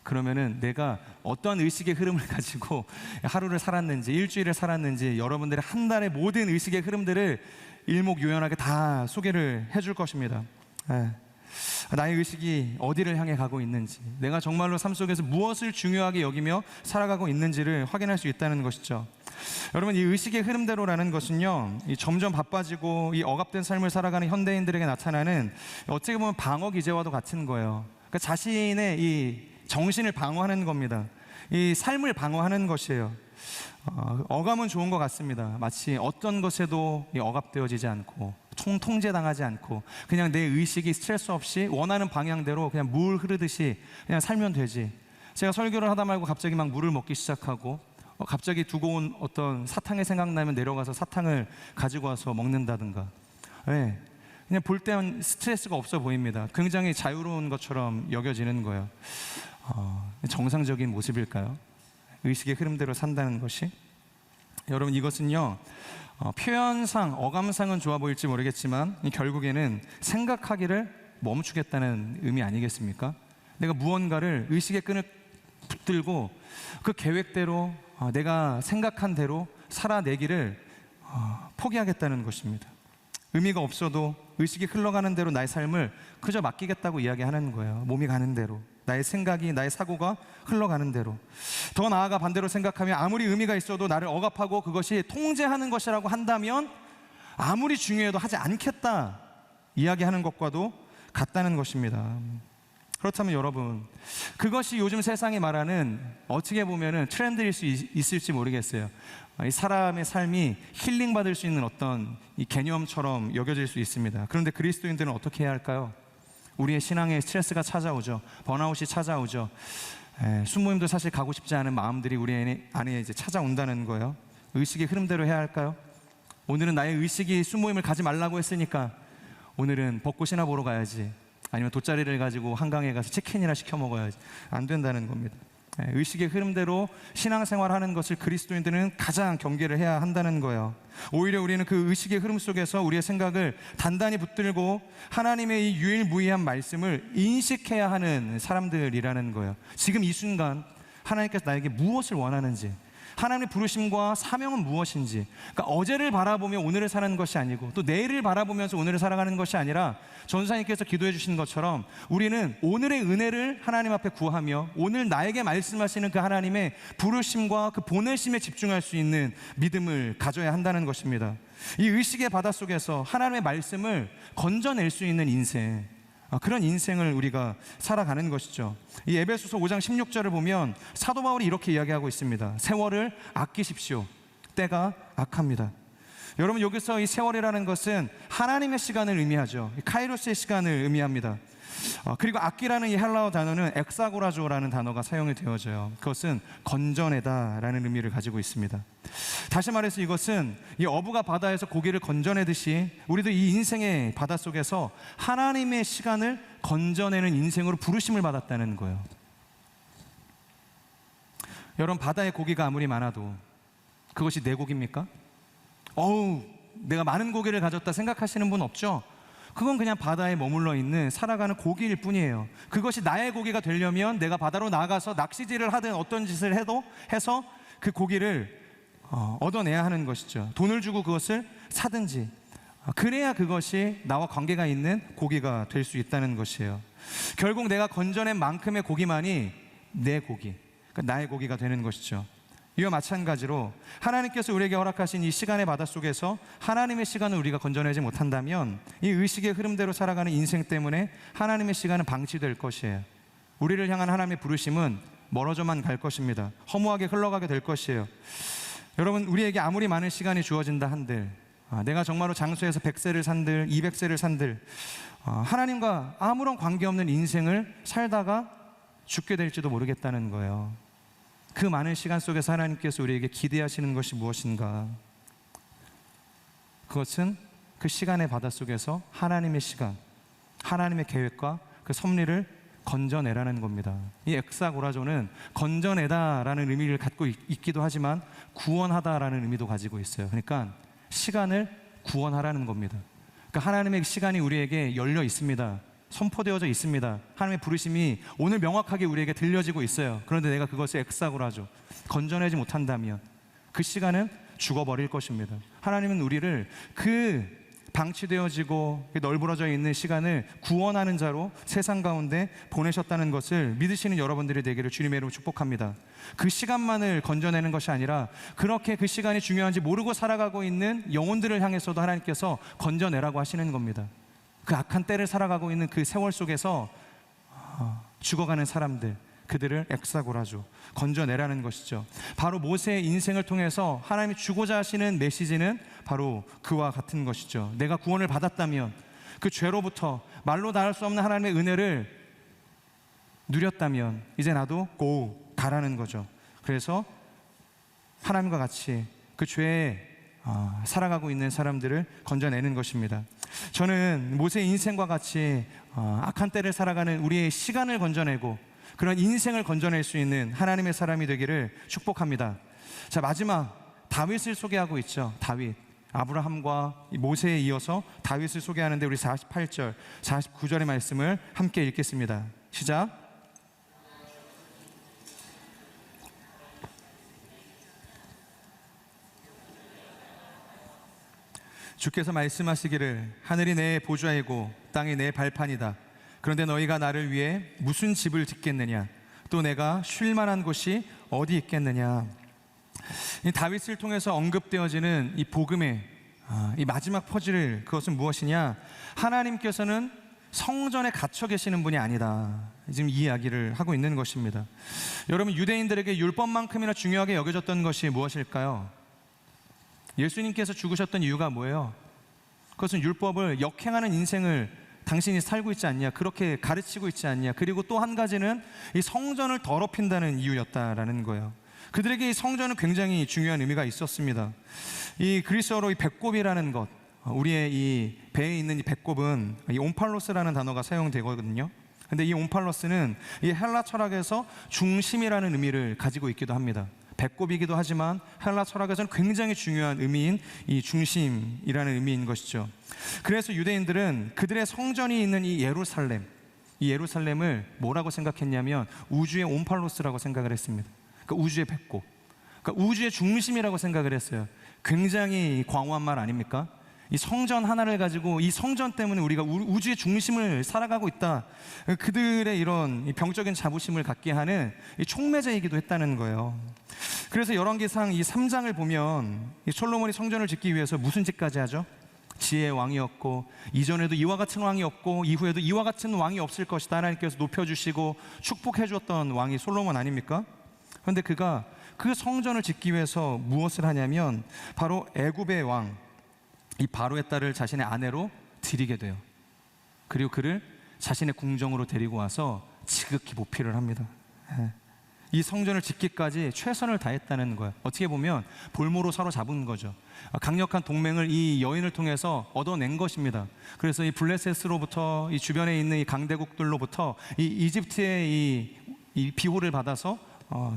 그러면은 내가 어떤 의식의 흐름을 가지고 하루를 살았는지, 일주일을 살았는지, 여러분들의 한 달의 모든 의식의 흐름들을 일목요연하게 다 소개를 해줄 것입니다. 나의 의식이 어디를 향해 가고 있는지, 내가 정말로 삶 속에서 무엇을 중요하게 여기며 살아가고 있는지를 확인할 수 있다는 것이죠. 여러분, 이 의식의 흐름대로라는 것은요, 이 점점 바빠지고 이 억압된 삶을 살아가는 현대인들에게 나타나는, 어떻게 보면 방어 기제와도 같은 거예요. 그러니까 자신의 이 정신을 방어하는 겁니다. 이 삶을 방어하는 것이에요. 어감은 좋은 것 같습니다. 마치 어떤 것에도 억압되어지지 않고 통제당하지 않고 그냥 내 의식이 스트레스 없이 원하는 방향대로 그냥 물 흐르듯이 그냥 살면 되지. 제가 설교를 하다 말고 갑자기 막 물을 먹기 시작하고 갑자기 두고 온 어떤 사탕이 생각나면 내려가서 사탕을 가지고 와서 먹는다든가, 그냥 볼 때는 스트레스가 없어 보입니다. 굉장히 자유로운 것처럼 여겨지는 거예요. 정상적인 모습일까요? 의식의 흐름대로 산다는 것이? 여러분, 이것은요, 표현상, 어감상은 좋아 보일지 모르겠지만 결국에는 생각하기를 멈추겠다는 의미 아니겠습니까? 내가 무언가를 의식의 끈을 붙들고 그 계획대로 내가 생각한 대로 살아내기를 포기하겠다는 것입니다. 의미가 없어도 의식이 흘러가는 대로 나의 삶을 그저 맡기겠다고 이야기하는 거예요. 몸이 가는 대로, 나의 생각이, 나의 사고가 흘러가는 대로. 더 나아가 반대로 생각하면 아무리 의미가 있어도 나를 억압하고 그것이 통제하는 것이라고 한다면 아무리 중요해도 하지 않겠다 이야기하는 것과도 같다는 것입니다. 그렇다면 여러분, 그것이 요즘 세상이 말하는, 어떻게 보면은 트렌드일 수 있을지 모르겠어요. 이 사람의 삶이 힐링받을 수 있는 어떤 이 개념처럼 여겨질 수 있습니다. 그런데 그리스도인들은 어떻게 해야 할까요? 우리의 신앙에 스트레스가 찾아오죠. 번아웃이 찾아오죠. 순모임도 사실 가고 싶지 않은 마음들이 우리 안에 이제 찾아온다는 거예요. 의식의 흐름대로 해야 할까요? 오늘은 나의 의식이 순모임을 가지 말라고 했으니까 오늘은 벚꽃이나 보러 가야지, 아니면 돗자리를 가지고 한강에 가서 치킨이나 시켜 먹어야지. 안 된다는 겁니다. 의식의 흐름대로 신앙생활하는 것을 그리스도인들은 가장 경계를 해야 한다는 거예요. 오히려 우리는 그 의식의 흐름 속에서 우리의 생각을 단단히 붙들고 하나님의 이 유일무이한 말씀을 인식해야 하는 사람들이라는 거예요. 지금 이 순간 하나님께서 나에게 무엇을 원하는지, 하나님의 부르심과 사명은 무엇인지, 그러니까 어제를 바라보며 오늘을 사는 것이 아니고 또 내일을 바라보면서 오늘을 살아가는 것이 아니라, 전사님께서 기도해 주신 것처럼 우리는 오늘의 은혜를 하나님 앞에 구하며 오늘 나에게 말씀하시는 그 하나님의 부르심과 그 보내심에 집중할 수 있는 믿음을 가져야 한다는 것입니다. 이 의식의 바닷속에서 하나님의 말씀을 건져낼 수 있는 인생, 그런 인생을 우리가 살아가는 것이죠. 이 에베소서 5장 16절을 보면 사도 바울이 이렇게 이야기하고 있습니다. 세월을 아끼십시오. 때가 악합니다. 여러분, 여기서 이 세월이라는 것은 하나님의 시간을 의미하죠. 카이로스의 시간을 의미합니다. 그리고 아끼라는 이 헬라어 단어는 엑사고라조라는 단어가 사용이 되어져요. 그것은 건져내다라는 의미를 가지고 있습니다. 다시 말해서 이것은 이 어부가 바다에서 고기를 건져내듯이 우리도 이 인생의 바닷속에서 하나님의 시간을 건져내는 인생으로 부르심을 받았다는 거예요. 여러분, 바다에 고기가 아무리 많아도 그것이 내 고기입니까? 내가 많은 고기를 가졌다 생각하시는 분 없죠? 그건 그냥 바다에 머물러 있는 살아가는 고기일 뿐이에요. 그것이 나의 고기가 되려면 내가 바다로 나가서 낚시질을 하든 어떤 짓을 해서 그 고기를 얻어내야 하는 것이죠. 돈을 주고 그것을 사든지, 그래야 그것이 나와 관계가 있는 고기가 될 수 있다는 것이에요. 결국 내가 건져낸 만큼의 고기만이 내 고기, 그러니까 나의 고기가 되는 것이죠. 이와 마찬가지로 하나님께서 우리에게 허락하신 이 시간의 바닷속에서 하나님의 시간을 우리가 건져내지 못한다면 이 의식의 흐름대로 살아가는 인생 때문에 하나님의 시간은 방치될 것이에요. 우리를 향한 하나님의 부르심은 멀어져만 갈 것입니다. 허무하게 흘러가게 될 것이에요. 여러분, 우리에게 아무리 많은 시간이 주어진다 한들, 내가 정말로 장수해서 100세를 산들 200세를 산들 하나님과 아무런 관계없는 인생을 살다가 죽게 될지도 모르겠다는 거예요. 그 많은 시간 속에서 하나님께서 우리에게 기대하시는 것이 무엇인가? 그것은 그 시간의 바닷속에서 하나님의 시간, 하나님의 계획과 그 섭리를 건져내라는 겁니다. 이 엑사고라조는 건져내다라는 의미를 갖고 있기도 하지만 구원하다라는 의미도 가지고 있어요. 그러니까 시간을 구원하라는 겁니다. 그러니까 하나님의 시간이 우리에게 열려 있습니다. 선포되어져 있습니다. 하나님의 부르심이 오늘 명확하게 우리에게 들려지고 있어요. 그런데 내가 그것을 엑사고라조, 건져내지 못한다면 그 시간은 죽어버릴 것입니다. 하나님은 우리를 그 방치되어지고 널브러져 있는 시간을 구원하는 자로 세상 가운데 보내셨다는 것을 믿으시는 여러분들이 되기를 주님의 이름으로 축복합니다. 그 시간만을 건져내는 것이 아니라 그렇게 그 시간이 중요한지 모르고 살아가고 있는 영혼들을 향해서도 하나님께서 건져내라고 하시는 겁니다. 그 악한 때를 살아가고 있는 그 세월 속에서 죽어가는 사람들, 그들을 엑사고라조, 건져내라는 것이죠. 바로 모세의 인생을 통해서 하나님이 주고자 하시는 메시지는 바로 그와 같은 것이죠. 내가 구원을 받았다면, 그 죄로부터 말로 다 할 수 없는 하나님의 은혜를 누렸다면 이제 나도 가라는 거죠. 그래서 하나님과 같이 그 죄에 살아가고 있는 사람들을 건져내는 것입니다. 저는 모세의 인생과 같이 악한 때를 살아가는 우리의 시간을 건져내고 그런 인생을 건져낼 수 있는 하나님의 사람이 되기를 축복합니다. 자, 마지막 다윗을 소개하고 있죠. 다윗, 아브라함과 모세에 이어서 다윗을 소개하는데 우리 48절, 49절의 말씀을 함께 읽겠습니다. 시작. 주께서 말씀하시기를 하늘이 내 보좌이고 땅이 내 발판이다. 그런데 너희가 나를 위해 무슨 집을 짓겠느냐? 또 내가 쉴 만한 곳이 어디 있겠느냐? 이 다윗을 통해서 언급되어지는 이 복음의 이 마지막 퍼즐, 그것은 무엇이냐? 하나님께서는 성전에 갇혀 계시는 분이 아니다. 지금 이 이야기를 하고 있는 것입니다. 여러분, 유대인들에게 율법만큼이나 중요하게 여겨졌던 것이 무엇일까요? 예수님께서 죽으셨던 이유가 뭐예요? 그것은 율법을 역행하는 인생을 당신이 살고 있지 않냐, 그렇게 가르치고 있지 않냐, 그리고 또 한 가지는 이 성전을 더럽힌다는 이유였다라는 거예요. 그들에게 이 성전은 굉장히 중요한 의미가 있었습니다. 이 그리스어로 이 배꼽이라는 것, 우리의 이 배에 있는 이 배꼽은 이 온팔로스라는 단어가 사용되거든요. 근데 이 온팔로스는 이 헬라 철학에서 중심이라는 의미를 가지고 있기도 합니다. 배꼽이기도 하지만 헬라 철학에서는 굉장히 중요한 의미인 이 중심이라는 의미인 것이죠. 그래서 유대인들은 그들의 성전이 있는 이 예루살렘을 뭐라고 생각했냐면 우주의 온팔로스라고 생각을 했습니다. 그러니까 우주의 배꼽, 그러니까 우주의 중심이라고 생각을 했어요. 굉장히 광호한 말 아닙니까? 이 성전 하나를 가지고 이 성전 때문에 우리가 우주의 중심을 살아가고 있다. 그들의 이런 병적인 자부심을 갖게 하는 이 촉매제이기도 했다는 거예요. 그래서 열왕기상 이 3장을 보면 이 솔로몬이 성전을 짓기 위해서 무슨 짓까지 하죠? 지혜의 왕이었고, 이전에도 이와 같은 왕이 없고 이후에도 이와 같은 왕이 없을 것이다. 하나님께서 높여주시고 축복해 주었던 왕이 솔로몬 아닙니까? 그런데 그가 그 성전을 짓기 위해서 무엇을 하냐면 바로 애굽의 왕, 이 바로의 딸을 자신의 아내로 드리게 돼요. 그리고 그를 자신의 궁정으로 데리고 와서 지극히 보필을 합니다. 이 성전을 짓기까지 최선을 다했다는 거예요. 어떻게 보면 볼모로 사로잡은 거죠. 강력한 동맹을 이 여인을 통해서 얻어낸 것입니다. 그래서 이 블레셋으로부터 이 주변에 있는 이 강대국들로부터 이 이집트의 이 비호를 받아서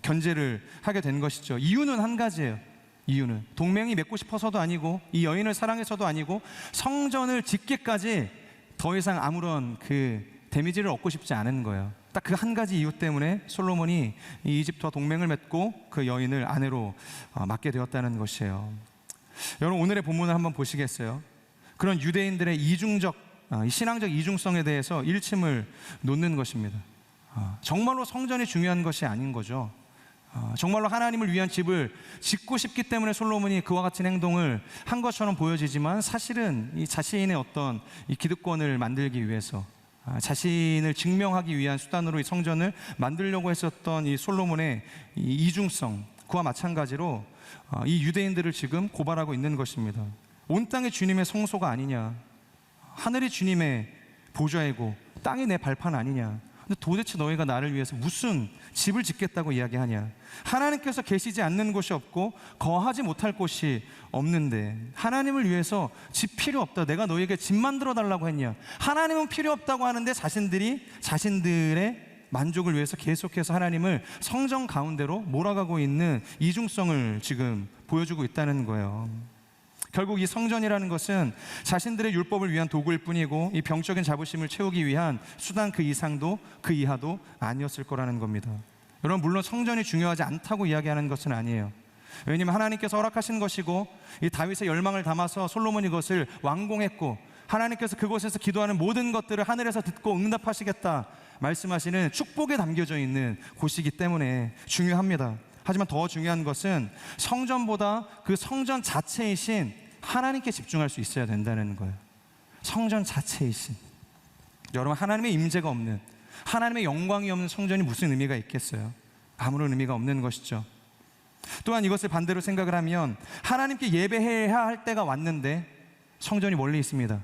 견제를 하게 된 것이죠. 이유는 한 가지예요. 이유는 동맹이 맺고 싶어서도 아니고 이 여인을 사랑해서도 아니고 성전을 짓기까지 더 이상 아무런 그 데미지를 얻고 싶지 않은 거예요. 딱 그 한 가지 이유 때문에 솔로몬이 이 이집트와 동맹을 맺고 그 여인을 아내로 맡게 되었다는 것이에요. 여러분, 오늘의 본문을 한번 보시겠어요? 그런 유대인들의 신앙적 이중성에 대해서 일침을 놓는 것입니다. 정말로 성전이 중요한 것이 아닌 거죠. 정말로 하나님을 위한 집을 짓고 싶기 때문에 솔로몬이 그와 같은 행동을 한 것처럼 보여지지만 사실은 이 자신의 어떤 이 기득권을 만들기 위해서, 자신을 증명하기 위한 수단으로 이 성전을 만들려고 했었던 이 솔로몬의 이 이중성, 그와 마찬가지로 이 유대인들을 지금 고발하고 있는 것입니다. 온 땅이 주님의 성소가 아니냐, 하늘이 주님의 보좌이고 땅이 내 발판 아니냐, 근데 도대체 너희가 나를 위해서 무슨 집을 짓겠다고 이야기하냐, 하나님께서 계시지 않는 곳이 없고 거하지 못할 곳이 없는데 하나님을 위해서 집 필요 없다, 내가 너희에게 집 만들어 달라고 했냐, 하나님은 필요 없다고 하는데 자신들이 자신들의 만족을 위해서 계속해서 하나님을 성전 가운데로 몰아가고 있는 이중성을 지금 보여주고 있다는 거예요. 결국 이 성전이라는 것은 자신들의 율법을 위한 도구일 뿐이고 이 병적인 자부심을 채우기 위한 수단 그 이상도 그 이하도 아니었을 거라는 겁니다. 여러분, 물론 성전이 중요하지 않다고 이야기하는 것은 아니에요. 왜냐하면 하나님께서 허락하신 것이고 이 다윗의 열망을 담아서 솔로몬이 그것을 완공했고 하나님께서 그곳에서 기도하는 모든 것들을 하늘에서 듣고 응답하시겠다 말씀하시는 축복에 담겨져 있는 곳이기 때문에 중요합니다. 하지만 더 중요한 것은 성전보다 그 성전 자체이신 하나님께 집중할 수 있어야 된다는 거예요. 성전 자체이신, 여러분, 하나님의 임재가 없는, 하나님의 영광이 없는 성전이 무슨 의미가 있겠어요? 아무런 의미가 없는 것이죠. 또한 이것을 반대로 생각을 하면 하나님께 예배해야 할 때가 왔는데 성전이 멀리 있습니다.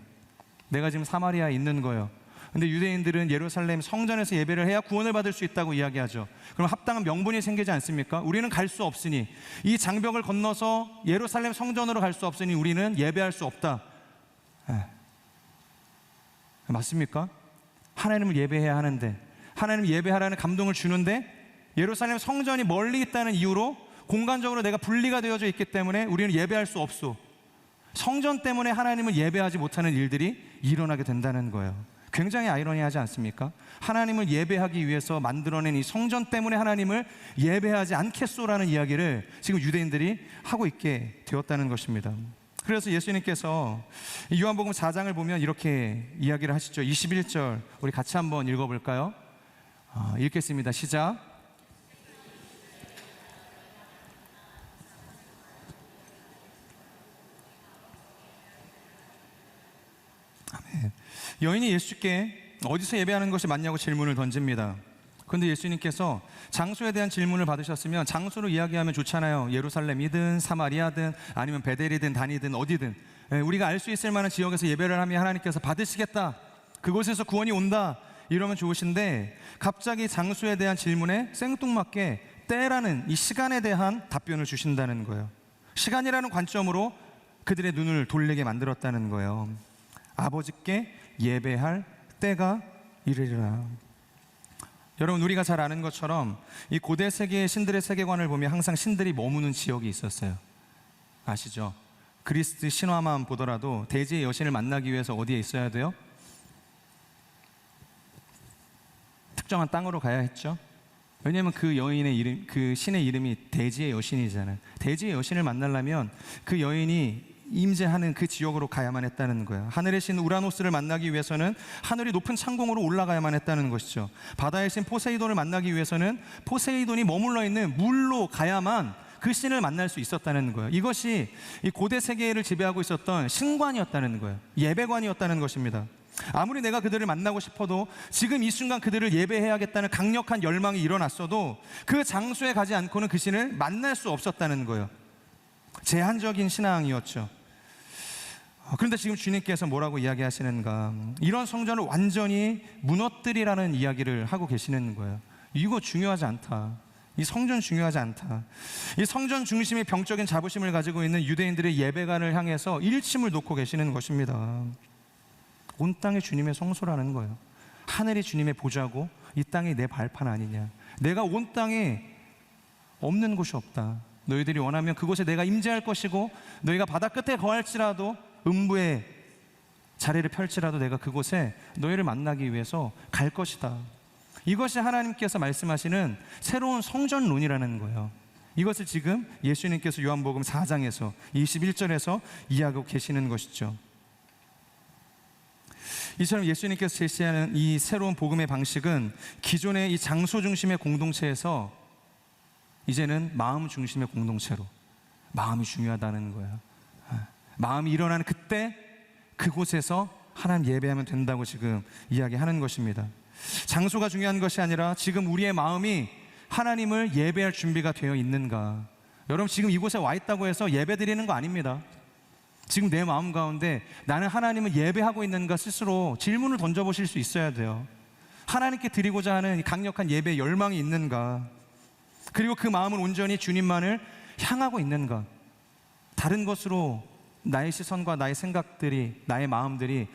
내가 지금 사마리아에 있는 거예요. 근데 유대인들은 예루살렘 성전에서 예배를 해야 구원을 받을 수 있다고 이야기하죠. 그럼 합당한 명분이 생기지 않습니까? 우리는 갈 수 없으니, 이 장벽을 건너서 예루살렘 성전으로 갈 수 없으니 우리는 예배할 수 없다. 맞습니까? 하나님을 예배해야 하는데, 하나님을 예배하라는 감동을 주는데 예루살렘 성전이 멀리 있다는 이유로 공간적으로 내가 분리가 되어져 있기 때문에 우리는 예배할 수 없소. 성전 때문에 하나님을 예배하지 못하는 일들이 일어나게 된다는 거예요. 굉장히 아이러니하지 않습니까? 하나님을 예배하기 위해서 만들어낸 이 성전 때문에 하나님을 예배하지 않겠소라는 이야기를 지금 유대인들이 하고 있게 되었다는 것입니다. 그래서 예수님께서 요한복음 4장을 보면 이렇게 이야기를 하시죠. 21절 우리 같이 한번 읽어볼까요? 읽겠습니다. 시작. 아멘. 여인이 예수께 어디서 예배하는 것이 맞냐고 질문을 던집니다. 그런데 예수님께서 장소에 대한 질문을 받으셨으면 장소로 이야기하면 좋잖아요. 예루살렘이든 사마리아든 아니면 베델이든 단이든 어디든 우리가 알 수 있을 만한 지역에서 예배를 하면 하나님께서 받으시겠다, 그곳에서 구원이 온다, 이러면 좋으신데 갑자기 장소에 대한 질문에 생뚱맞게 때라는 이 시간에 대한 답변을 주신다는 거예요. 시간이라는 관점으로 그들의 눈을 돌리게 만들었다는 거예요. 아버지께 예배할 때가 이르리라. 여러분, 우리가 잘 아는 것처럼 이 고대 세계의 신들의 세계관을 보면 항상 신들이 머무는 지역이 있었어요. 아시죠? 그리스 신화만 보더라도 대지의 여신을 만나기 위해서 어디에 있어야 돼요? 특정한 땅으로 가야 했죠. 왜냐하면 그 여인의 이름, 그 신의 이름이 대지의 여신이잖아요. 대지의 여신을 만나려면 그 여인이 임재하는 그 지역으로 가야만 했다는 거예요. 하늘의 신 우라노스를 만나기 위해서는 하늘이 높은 창공으로 올라가야만 했다는 것이죠. 바다의 신 포세이돈을 만나기 위해서는 포세이돈이 머물러 있는 물로 가야만 그 신을 만날 수 있었다는 거예요. 이것이 이 고대 세계를 지배하고 있었던 신관이었다는 거예요. 예배관이었다는 것입니다. 아무리 내가 그들을 만나고 싶어도 지금 이 순간 그들을 예배해야겠다는 강력한 열망이 일어났어도 그 장소에 가지 않고는 그 신을 만날 수 없었다는 거예요. 제한적인 신앙이었죠. 그런데 지금 주님께서 뭐라고 이야기하시는가? 이런 성전을 완전히 무너뜨리라는 이야기를 하고 계시는 거예요. 이거 중요하지 않다. 이 성전 중요하지 않다. 이 성전 중심의 병적인 자부심을 가지고 있는 유대인들의 예배관을 향해서 일침을 놓고 계시는 것입니다. 온 땅이 주님의 성소라는 거예요. 하늘이 주님의 보좌고 이 땅이 내 발판 아니냐. 내가 온 땅에 없는 곳이 없다. 너희들이 원하면 그곳에 내가 임재할 것이고 너희가 바다 끝에 거할지라도 음부의 자리를 펼치라도 내가 그곳에 너희를 만나기 위해서 갈 것이다. 이것이 하나님께서 말씀하시는 새로운 성전론이라는 거예요. 이것을 지금 예수님께서 요한복음 4장에서 21절에서 이야기하고 계시는 것이죠. 이처럼 예수님께서 제시하는 이 새로운 복음의 방식은 기존의 이 장소 중심의 공동체에서 이제는 마음 중심의 공동체로, 마음이 중요하다는 거예요. 마음이 일어나는 그때 그곳에서 하나님 예배하면 된다고 지금 이야기하는 것입니다. 장소가 중요한 것이 아니라 지금 우리의 마음이 하나님을 예배할 준비가 되어 있는가, 여러분 지금 이곳에 와 있다고 해서 예배 드리는 거 아닙니다. 지금 내 마음 가운데 나는 하나님을 예배하고 있는가 스스로 질문을 던져보실 수 있어야 돼요. 하나님께 드리고자 하는 강력한 예배의 열망이 있는가, 그리고 그 마음은 온전히 주님만을 향하고 있는가, 다른 것으로 나의 시선과 나의 생각들이, 나의 마음들이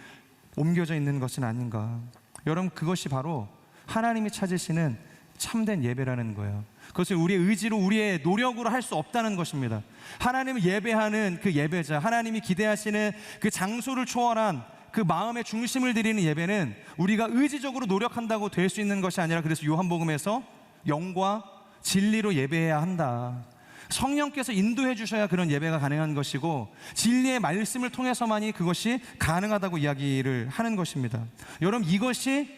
옮겨져 있는 것은 아닌가. 여러분 그것이 바로 하나님이 찾으시는 참된 예배라는 거예요. 그것을 우리의 의지로, 우리의 노력으로 할 수 없다는 것입니다. 하나님을 예배하는 그 예배자, 하나님이 기대하시는 그 장소를 초월한 그 마음의 중심을 드리는 예배는 우리가 의지적으로 노력한다고 될 수 있는 것이 아니라, 그래서 요한복음에서 영과 진리로 예배해야 한다. 성령께서 인도해 주셔야 그런 예배가 가능한 것이고, 진리의 말씀을 통해서만이 그것이 가능하다고 이야기를 하는 것입니다. 여러분 이것이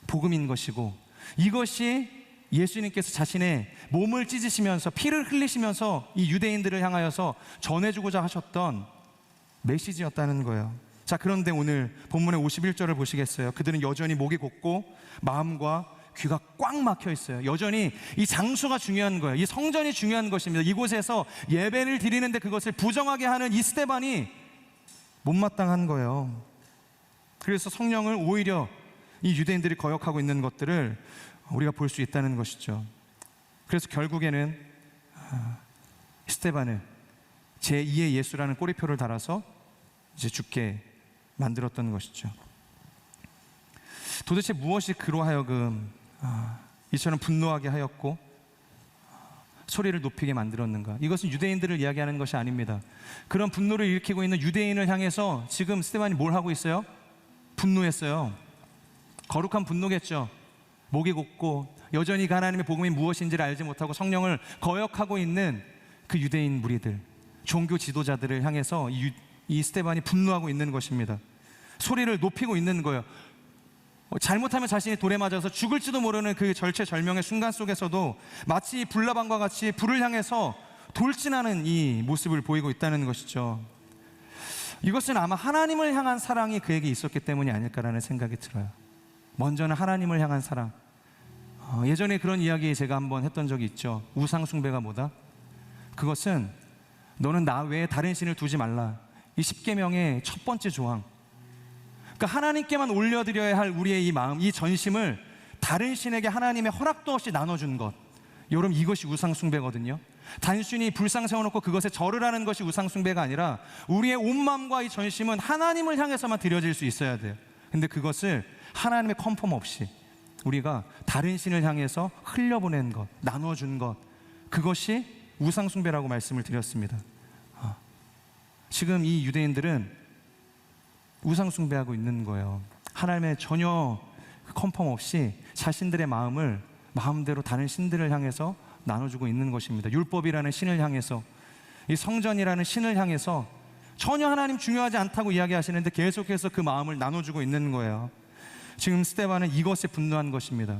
복음인 것이고, 이것이 예수님께서 자신의 몸을 찢으시면서 피를 흘리시면서 이 유대인들을 향하여서 전해주고자 하셨던 메시지였다는 거예요. 자, 그런데 오늘 본문의 51절을 보시겠어요? 그들은 여전히 목이 곧고 마음과 귀가 꽉 막혀 있어요. 여전히 이 장소가 중요한 거예요. 이 성전이 중요한 것입니다. 이곳에서 예배를 드리는데 그것을 부정하게 하는 이 스데반이 못마땅한 거예요. 그래서 성령을 오히려 이 유대인들이 거역하고 있는 것들을 우리가 볼 수 있다는 것이죠. 그래서 결국에는 스데반을 제2의 예수라는 꼬리표를 달아서 이제 죽게 만들었던 것이죠. 도대체 무엇이 그로 하여금 이처럼 분노하게 하였고 소리를 높이게 만들었는가? 이것은 유대인들을 이야기하는 것이 아닙니다. 그런 분노를 일으키고 있는 유대인을 향해서 지금 스데반이 뭘 하고 있어요? 분노했어요. 거룩한 분노겠죠. 목이 곧고 여전히 그 하나님의 복음이 무엇인지를 알지 못하고 성령을 거역하고 있는 그 유대인 무리들, 종교 지도자들을 향해서 이 스데반이 분노하고 있는 것입니다. 소리를 높이고 있는 거예요. 잘못하면 자신이 돌에 맞아서 죽을지도 모르는 그 절체절명의 순간 속에서도 마치 불나방과 같이 불을 향해서 돌진하는 이 모습을 보이고 있다는 것이죠. 이것은 아마 하나님을 향한 사랑이 그에게 있었기 때문이 아닐까라는 생각이 들어요. 먼저는 하나님을 향한 사랑. 예전에 그런 이야기 제가 한번 했던 적이 있죠. 우상 숭배가 뭐다? 그것은 너는 나 외에 다른 신을 두지 말라. 이 십계명의 첫 번째 조항. 그러니까 하나님께만 올려드려야 할 우리의 이 마음, 이 전심을 다른 신에게 하나님의 허락도 없이 나눠준 것, 여러분 이것이 우상 숭배거든요. 단순히 불상 세워놓고 그것에 절을 하는 것이 우상 숭배가 아니라 우리의 온 마음과 이 전심은 하나님을 향해서만 드려질 수 있어야 돼요. 근데 그것을 하나님의 컨펌 없이 우리가 다른 신을 향해서 흘려보낸 것, 나눠준 것, 그것이 우상 숭배라고 말씀을 드렸습니다. 지금 이 유대인들은 우상 숭배하고 있는 거예요. 하나님의 전혀 컨펌 없이 자신들의 마음을 마음대로 다른 신들을 향해서 나눠주고 있는 것입니다. 율법이라는 신을 향해서, 이 성전이라는 신을 향해서 전혀 하나님 중요하지 않다고 이야기하시는데 계속해서 그 마음을 나눠주고 있는 거예요. 지금 스데반은 이것에 분노한 것입니다.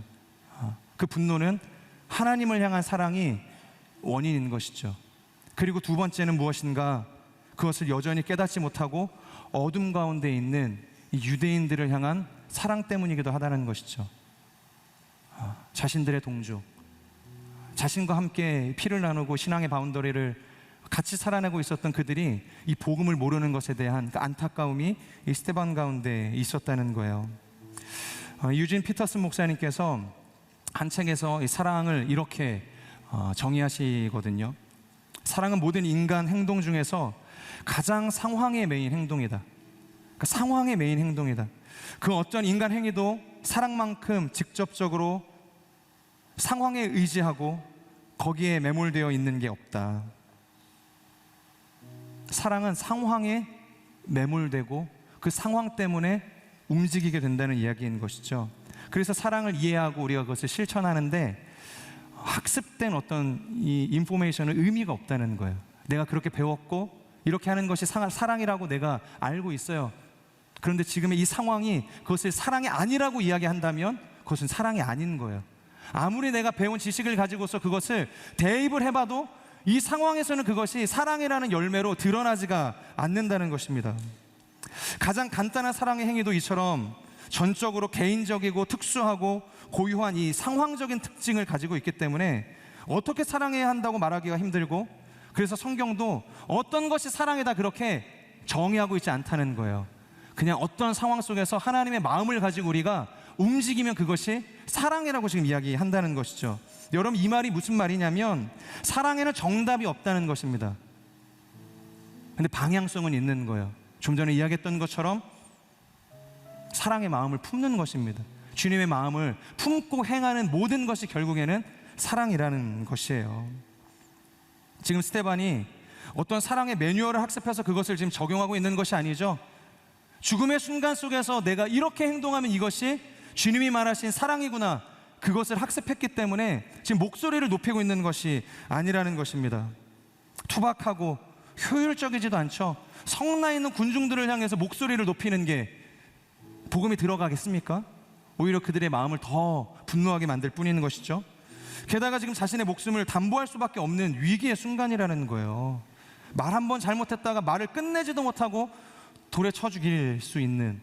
그 분노는 하나님을 향한 사랑이 원인인 것이죠. 그리고 두 번째는 무엇인가? 그것을 여전히 깨닫지 못하고 어둠 가운데 있는 이 유대인들을 향한 사랑 때문이기도 하다는 것이죠. 자신들의 동족, 자신과 함께 피를 나누고 신앙의 바운더리를 같이 살아내고 있었던 그들이 이 복음을 모르는 것에 대한 그 안타까움이 이 스데반 가운데 있었다는 거예요. 유진 피터슨 목사님께서 한 책에서 이 사랑을 이렇게 정의하시거든요. 사랑은 모든 인간 행동 중에서 가장 상황에 매인 행동이다. 그러니까 상황에 매인 행동이다. 그 어떤 인간 행위도 사랑만큼 직접적으로 상황에 의지하고 거기에 매몰되어 있는 게 없다. 사랑은 상황에 매몰되고 그 상황 때문에 움직이게 된다는 이야기인 것이죠. 그래서 사랑을 이해하고 우리가 그것을 실천하는데 학습된 어떤 이 인포메이션은 의미가 없다는 거예요. 내가 그렇게 배웠고 이렇게 하는 것이 사랑이라고 내가 알고 있어요. 그런데 지금의 이 상황이 그것을 사랑이 아니라고 이야기한다면 그것은 사랑이 아닌 거예요. 아무리 내가 배운 지식을 가지고서 그것을 대입을 해봐도 이 상황에서는 그것이 사랑이라는 열매로 드러나지가 않는다는 것입니다. 가장 간단한 사랑의 행위도 이처럼 전적으로 개인적이고 특수하고 고유한 이 상황적인 특징을 가지고 있기 때문에 어떻게 사랑해야 한다고 말하기가 힘들고, 그래서 성경도 어떤 것이 사랑이다 그렇게 정의하고 있지 않다는 거예요. 그냥 어떤 상황 속에서 하나님의 마음을 가지고 우리가 움직이면 그것이 사랑이라고 지금 이야기한다는 것이죠. 여러분, 이 말이 무슨 말이냐면 사랑에는 정답이 없다는 것입니다. 근데 방향성은 있는 거예요. 좀 전에 이야기했던 것처럼 사랑의 마음을 품는 것입니다. 주님의 마음을 품고 행하는 모든 것이 결국에는 사랑이라는 것이에요. 지금 스데반이 어떤 사랑의 매뉴얼을 학습해서 그것을 지금 적용하고 있는 것이 아니죠. 죽음의 순간 속에서 내가 이렇게 행동하면 이것이 주님이 말하신 사랑이구나, 그것을 학습했기 때문에 지금 목소리를 높이고 있는 것이 아니라는 것입니다. 투박하고 효율적이지도 않죠. 성나 있는 군중들을 향해서 목소리를 높이는 게 복음이 들어가겠습니까? 오히려 그들의 마음을 더 분노하게 만들 뿐인 것이죠. 게다가 지금 자신의 목숨을 담보할 수밖에 없는 위기의 순간이라는 거예요. 말 한 번 잘못했다가 말을 끝내지도 못하고 돌에 쳐 죽일 수 있는,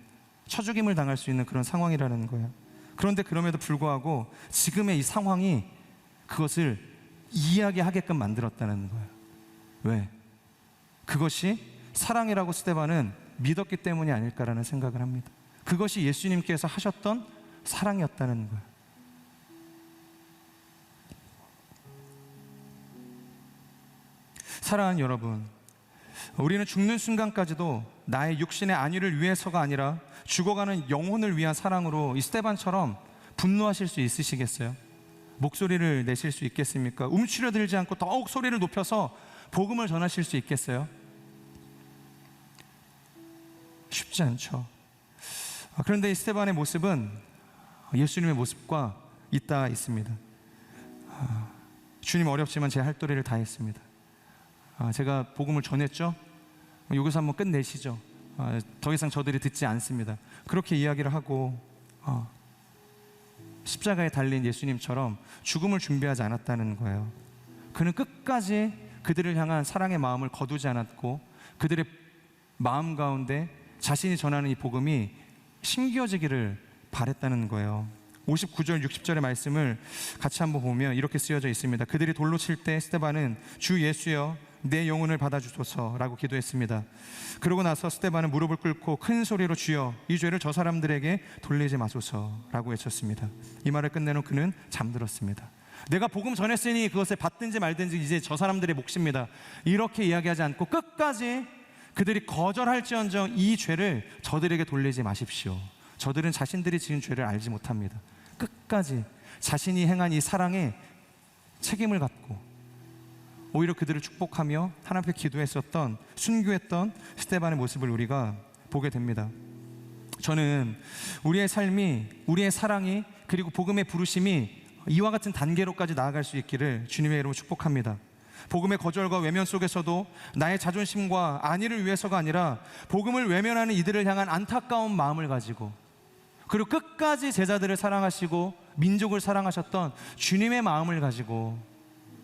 쳐죽임을 당할 수 있는 그런 상황이라는 거예요. 그런데 그럼에도 불구하고 지금의 이 상황이 그것을 이야기하게끔 만들었다는 거예요. 왜? 그것이 사랑이라고 스데반은 믿었기 때문이 아닐까라는 생각을 합니다. 그것이 예수님께서 하셨던 사랑이었다는 거예요. 사랑하는 여러분, 우리는 죽는 순간까지도 나의 육신의 안위를 위해서가 아니라 죽어가는 영혼을 위한 사랑으로 이 스데반처럼 분노하실 수 있으시겠어요? 목소리를 내실 수 있겠습니까? 움츠려들지 않고 더욱 소리를 높여서 복음을 전하실 수 있겠어요? 쉽지 않죠. 그런데 이 스데반의 모습은 예수님의 모습과 잇따라 있습니다. 주님, 어렵지만 제 할 도리를 다했습니다. 제가 복음을 전했죠? 여기서 한번 끝내시죠. 더 이상 저들이 듣지 않습니다. 그렇게 이야기를 하고 십자가에 달린 예수님처럼 죽음을 준비하지 않았다는 거예요. 그는 끝까지 그들을 향한 사랑의 마음을 거두지 않았고, 그들의 마음 가운데 자신이 전하는 이 복음이 심겨지기를 바랬다는 거예요. 59절 60절의 말씀을 같이 한번 보면 이렇게 쓰여져 있습니다. 그들이 돌로 칠 때 스데반은 주 예수여 내 영혼을 받아주소서라고 기도했습니다. 그러고 나서 스데반은 무릎을 꿇고 큰 소리로 주여 이 죄를 저 사람들에게 돌리지 마소서라고 외쳤습니다. 이 말을 끝내놓은 그는 잠들었습니다. 내가 복음 전했으니 그것을 받든지 말든지 이제 저 사람들의 몫입니다, 이렇게 이야기하지 않고 끝까지 그들이 거절할지언정 이 죄를 저들에게 돌리지 마십시오. 저들은 자신들이 지은 죄를 알지 못합니다. 끝까지 자신이 행한 이 사랑에 책임을 갖고 오히려 그들을 축복하며 하나님 앞에 기도했었던, 순교했던 스데반의 모습을 우리가 보게 됩니다. 저는 우리의 삶이, 우리의 사랑이, 그리고 복음의 부르심이 이와 같은 단계로까지 나아갈 수 있기를 주님의 이름으로 축복합니다. 복음의 거절과 외면 속에서도 나의 자존심과 안위를 위해서가 아니라 복음을 외면하는 이들을 향한 안타까운 마음을 가지고, 그리고 끝까지 제자들을 사랑하시고 민족을 사랑하셨던 주님의 마음을 가지고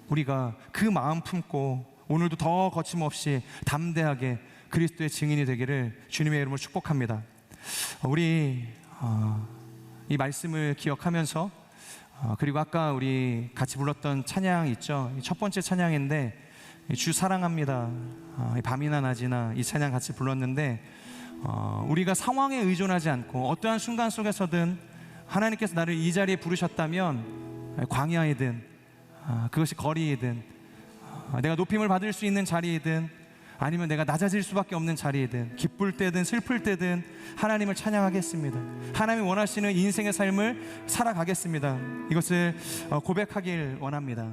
우리가 그 마음 품고 오늘도 더 거침없이 담대하게 그리스도의 증인이 되기를 주님의 이름으로 축복합니다. 우리 이 말씀을 기억하면서 그리고 아까 우리 같이 불렀던 찬양 있죠? 첫 번째 찬양인데 주 사랑합니다, 밤이나 낮이나 이 찬양 같이 불렀는데 우리가 상황에 의존하지 않고 어떠한 순간 속에서든 하나님께서 나를 이 자리에 부르셨다면 광야이든 그것이 거리이든 내가 높임을 받을 수 있는 자리이든 아니면 내가 낮아질 수밖에 없는 자리이든 기쁠 때든 슬플 때든 하나님을 찬양하겠습니다. 하나님이 원하시는 인생의 삶을 살아가겠습니다. 이것을 고백하길 원합니다.